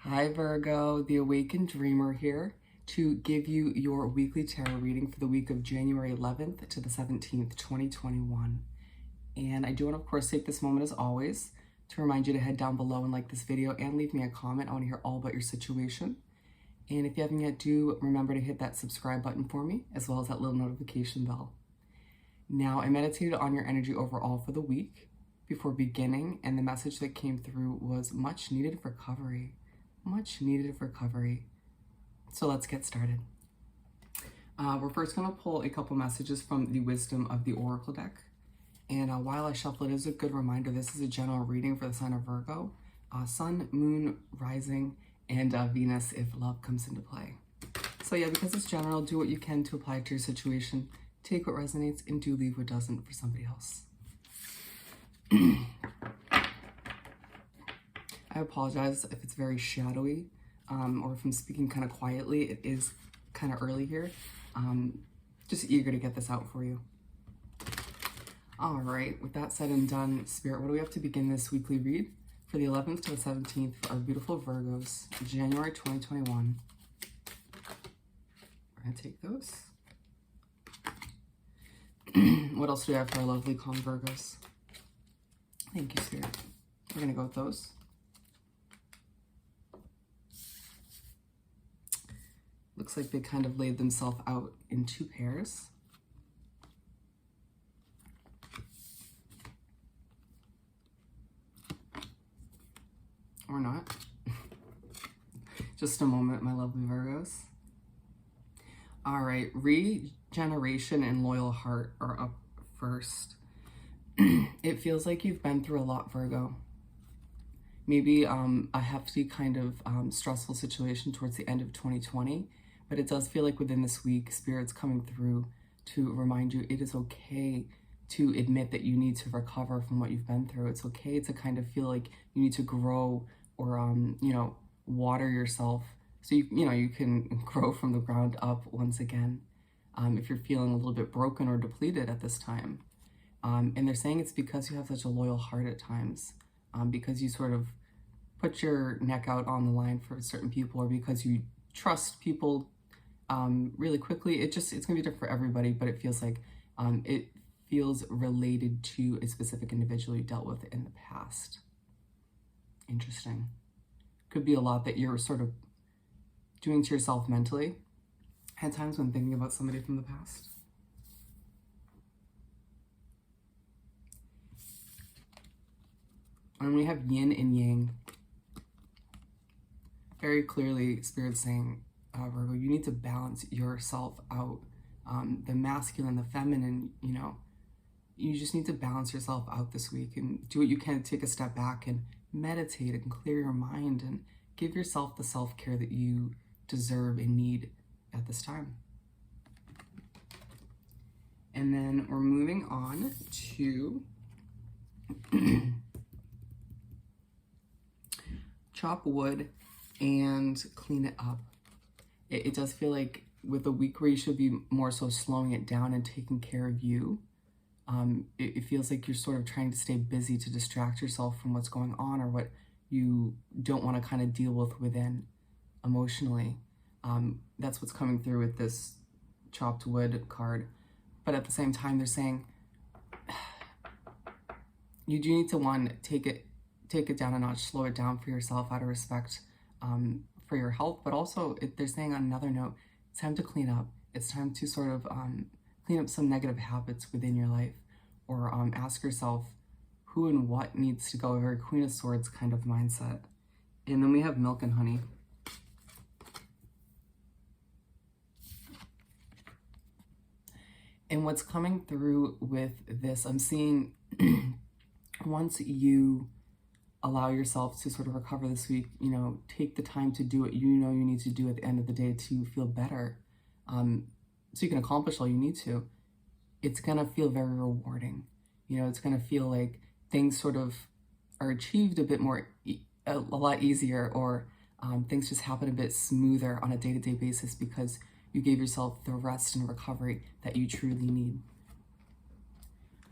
Hi Virgo, the Awakened Dreamer here to give you your weekly tarot reading for the week of January 11th to the 17th, 2021. And I do want to, of course, take this moment as always to remind you to head down below and like this video and leave me a comment. I want to hear all about your situation. And if you haven't yet, do remember to hit that subscribe button for me, as well as that little notification bell. Now, I meditated on your energy overall for the week before beginning, and the message that came through was much needed recovery. Much needed recovery. So let's get started. We're first going to pull a couple messages from the Wisdom of the Oracle deck. And while I shuffle, it is a good reminder, this is a general reading for the sign of Virgo, Sun, Moon, Rising, and Venus if love comes into play. So yeah, because it's general, do what you can to apply it to your situation. Take what resonates and do leave what doesn't for somebody else. I apologize if it's very shadowy or if I'm speaking kind of quietly. It is kind of early here. Just eager to get this out for you. All right, with that said and done, Spirit, what do we have to begin this weekly read for the 11th to the 17th for our beautiful Virgos, January 2021? We're going to take those. What else do we have for our lovely calm Virgos? Thank you, Spirit. We're going to go with those. Looks like they kind of laid themselves out in two pairs. Or not. Just a moment, my lovely Virgos. All right, regeneration and loyal heart are up first. It feels like you've been through a lot, Virgo. Maybe a hefty kind of stressful situation towards the end of 2020, but it does feel like within this week, Spirit's coming through to remind you it is okay to admit that you need to recover from what you've been through. It's okay to kind of feel like you need to grow or, water yourself so you can grow from the ground up once again. If you're feeling a little bit broken or depleted at this time. And they're saying it's because you have such a loyal heart at times, because you sort of put your neck out on the line for certain people, or because you trust people really quickly. It's gonna be different for everybody, but it feels like it feels related to a specific individual you dealt with in the past. Interesting. Could be a lot that you're sort of doing to yourself mentally at times when thinking about somebody from the past. And we have yin and yang. Very clearly, Spirit's saying, Virgo, you need to balance yourself out. The masculine, the feminine, you just need to balance yourself out this week and do what you can to take a step back and meditate and clear your mind and give yourself the self-care that you deserve and need at this time. And then we're moving on to chop wood and clean it up. It does feel like with a week where you should be more so slowing it down and taking care of you, it feels like you're sort of trying to stay busy to distract yourself from what's going on or what you don't want to kind of deal with within emotionally. That's what's coming through with this chopped wood card. But at the same time, they're saying you do need to, take it down a notch, slow it down for yourself out of respect for your health. But also, they're saying on another note, it's time to clean up. It's time to sort of clean up some negative habits within your life, or ask yourself who and what needs to go, a very Queen of Swords kind of mindset. And then we have milk and honey. And what's coming through with this, I'm seeing once you allow yourself to sort of recover this week, take the time to do what you need to do at the end of the day to feel better, so you can accomplish all you need to. It's gonna feel very rewarding. It's gonna feel like things sort of are achieved a bit more, a lot easier, or things just happen a bit smoother on a day-to-day basis because you gave yourself the rest and recovery that you truly need.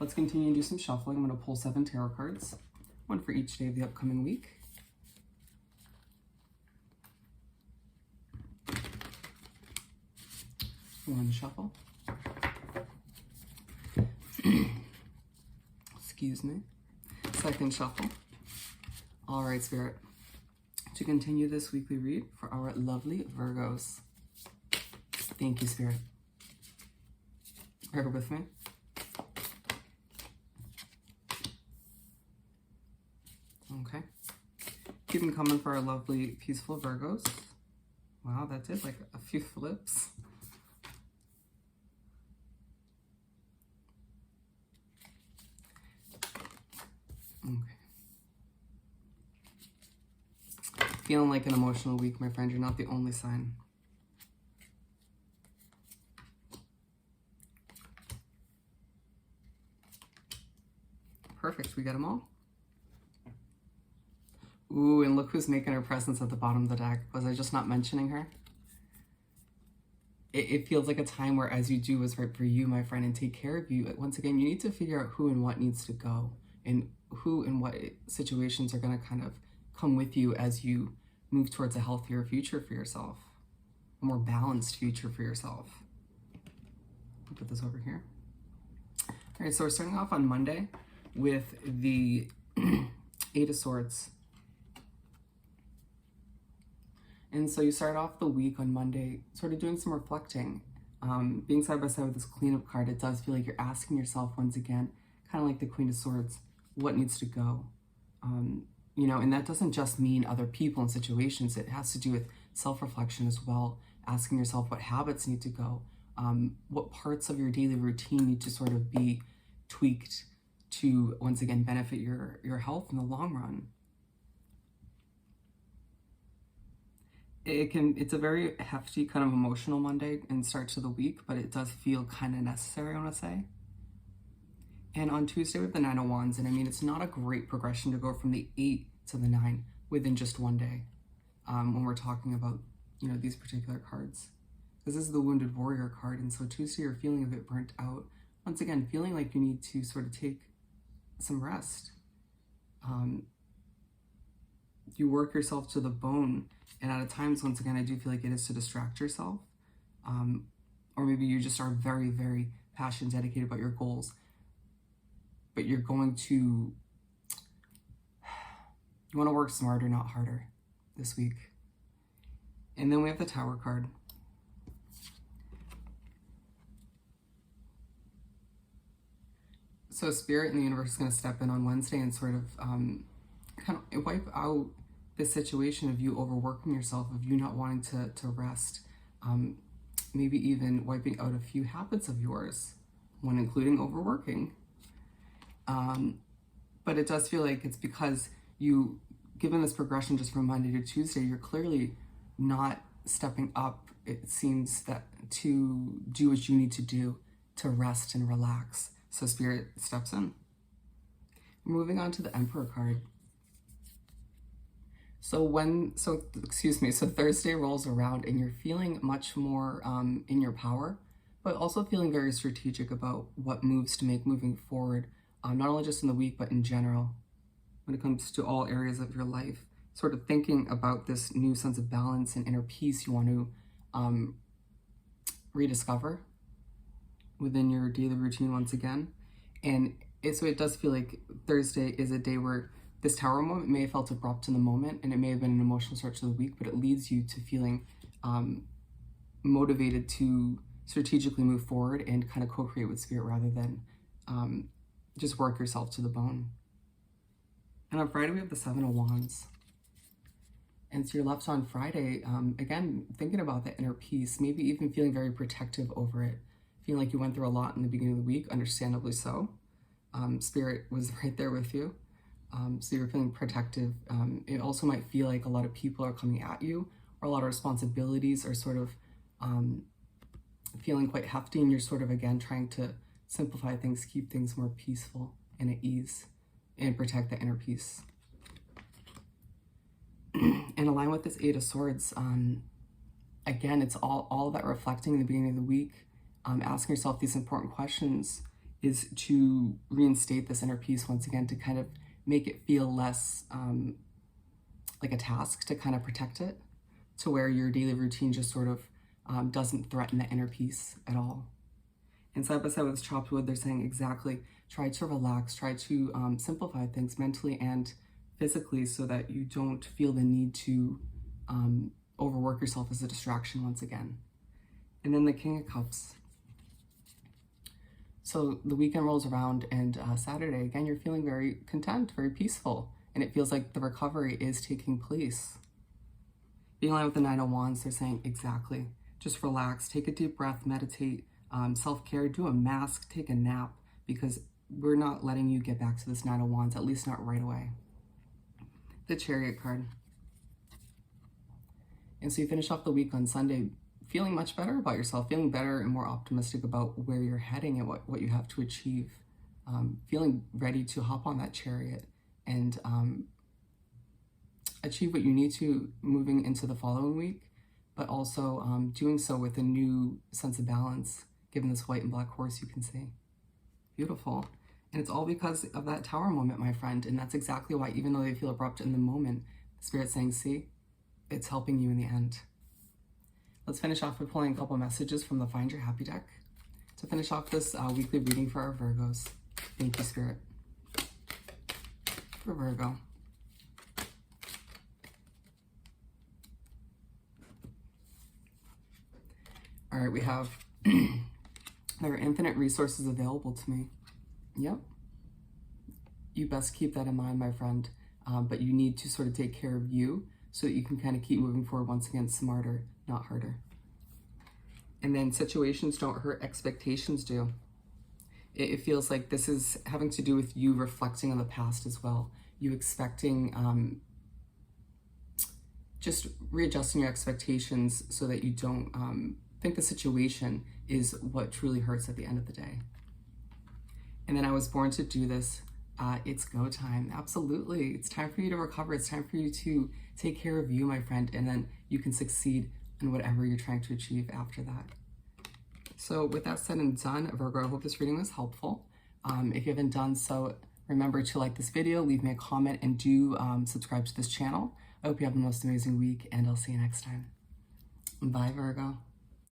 Let's continue and do some shuffling. I'm going to pull 7 tarot cards, one for each day of the upcoming week. One shuffle. Excuse me. Second shuffle. All right, Spirit. To continue this weekly read for our lovely Virgos. Thank you, Spirit. Bear with me. Okay. Keep them coming for our lovely, peaceful Virgos. Wow, that did like a few flips. Okay. Feeling like an emotional week, my friend. You're not the only sign. Perfect. We got them all. Ooh, and look who's making her presence at the bottom of the deck. Was I just not mentioning her? It feels like a time where as you do what's right for you, my friend, and take care of you, once again, you need to figure out who and what needs to go and who and what situations are going to kind of come with you as you move towards a healthier future for yourself, a more balanced future for yourself. I'll put this over here. All right, so we're starting off on Monday with the Eight of Swords. And so you start off the week on Monday sort of doing some reflecting. Being side by side with this Queen of card, it does feel like you're asking yourself once again, kind of like the Queen of Swords, what needs to go? You know, and that doesn't just mean other people and situations. It has to do with self-reflection as well, asking yourself what habits need to go, what parts of your daily routine need to sort of be tweaked to, once again, benefit your health in the long run. It's a very hefty kind of emotional Monday and start to the week, but it does feel kind of necessary, I want to say. And on Tuesday with the Nine of Wands, and I mean, it's not a great progression to go from the 8 to the 9 within just one day when we're talking about, you know, these particular cards. This is the Wounded Warrior card, and so Tuesday you're feeling a bit burnt out. Once again, feeling like you need to sort of take some rest. You work yourself to the bone, and at times, once again, I do feel like it is to distract yourself. Or maybe you just are very, very passionate, dedicated about your goals, but you're going to, you want to work smarter, not harder this week. And then we have the Tower card. So Spirit and the universe is going to step in on Wednesday and sort of kind of wipe out this situation of you overworking yourself, of you not wanting to rest, maybe even wiping out a few habits of yours, one including overworking. But it does feel like it's because you, given this progression just from Monday to Tuesday, you're clearly not stepping up, it seems, that to do what you need to do to rest and relax. So Spirit steps in. Moving on to the Emperor card. So Thursday rolls around and you're feeling much more in your power, but also feeling very strategic about what moves to make moving forward, not only just in the week, but in general, when it comes to all areas of your life. Sort of thinking about this new sense of balance and inner peace you want to rediscover within your daily routine once again. And so it does feel like Thursday is a day where this Tower moment may have felt abrupt in the moment, and it may have been an emotional start to the week, but it leads you to feeling motivated to strategically move forward and kind of co-create with Spirit rather than just work yourself to the bone. And on Friday, we have the Seven of Wands. And so you're left on Friday, again, thinking about that inner peace, maybe even feeling very protective over it, feeling like you went through a lot in the beginning of the week, understandably so. Spirit was right there with you. So you're feeling protective. It also might feel like a lot of people are coming at you, or a lot of responsibilities are sort of feeling quite hefty, and you're sort of, again, trying to simplify things, keep things more peaceful and at ease, and protect the inner peace. And align with this Eight of Swords. Again, it's all that reflecting in the beginning of the week, asking yourself these important questions is to reinstate this inner peace once again, to kind of make it feel less like a task to kind of protect it, to where your daily routine just sort of doesn't threaten the inner peace at all. And side by side with chopped wood, they're saying exactly, try to relax, try to simplify things mentally and physically so that you don't feel the need to overwork yourself as a distraction once again. And then the King of Cups. So the weekend rolls around and Saturday, again, you're feeling very content, very peaceful, and it feels like the recovery is taking place. Being aligned with the Nine of Wands, they're saying exactly, just relax, take a deep breath, meditate, self-care, do a mask, take a nap, because we're not letting you get back to this Nine of Wands, at least not right away. The Chariot card. And so you finish off the week on Sunday feeling much better about yourself, feeling better and more optimistic about where you're heading and what you have to achieve, feeling ready to hop on that chariot and achieve what you need to moving into the following week, but also doing so with a new sense of balance, given this white and black horse you can see. Beautiful. And it's all because of that Tower moment, my friend. And that's exactly why, even though they feel abrupt in the moment, Spirit's saying, see, it's helping you in the end. Let's finish off with pulling a couple messages from the Find Your Happy deck to finish off this weekly reading for our Virgos. Thank you, Spirit. For Virgo. All right, we have there are infinite resources available to me. Yep. You best keep that in mind, my friend. But you need to sort of take care of you so that you can kind of keep moving forward once again, smarter, not harder. And then situations don't hurt, expectations do. It feels like this is having to do with you reflecting on the past as well. You expecting, just readjusting your expectations so that you don't think the situation is what truly hurts at the end of the day. And then I was born to do this. It's go time. Absolutely. It's time for you to recover. It's time for you to take care of you, my friend, and then you can succeed in whatever you're trying to achieve after that. So with that said and done, Virgo, I hope this reading was helpful. If you haven't done so, remember to like this video, leave me a comment, and do subscribe to this channel. I hope you have the most amazing week, and I'll see you next time. Bye, Virgo.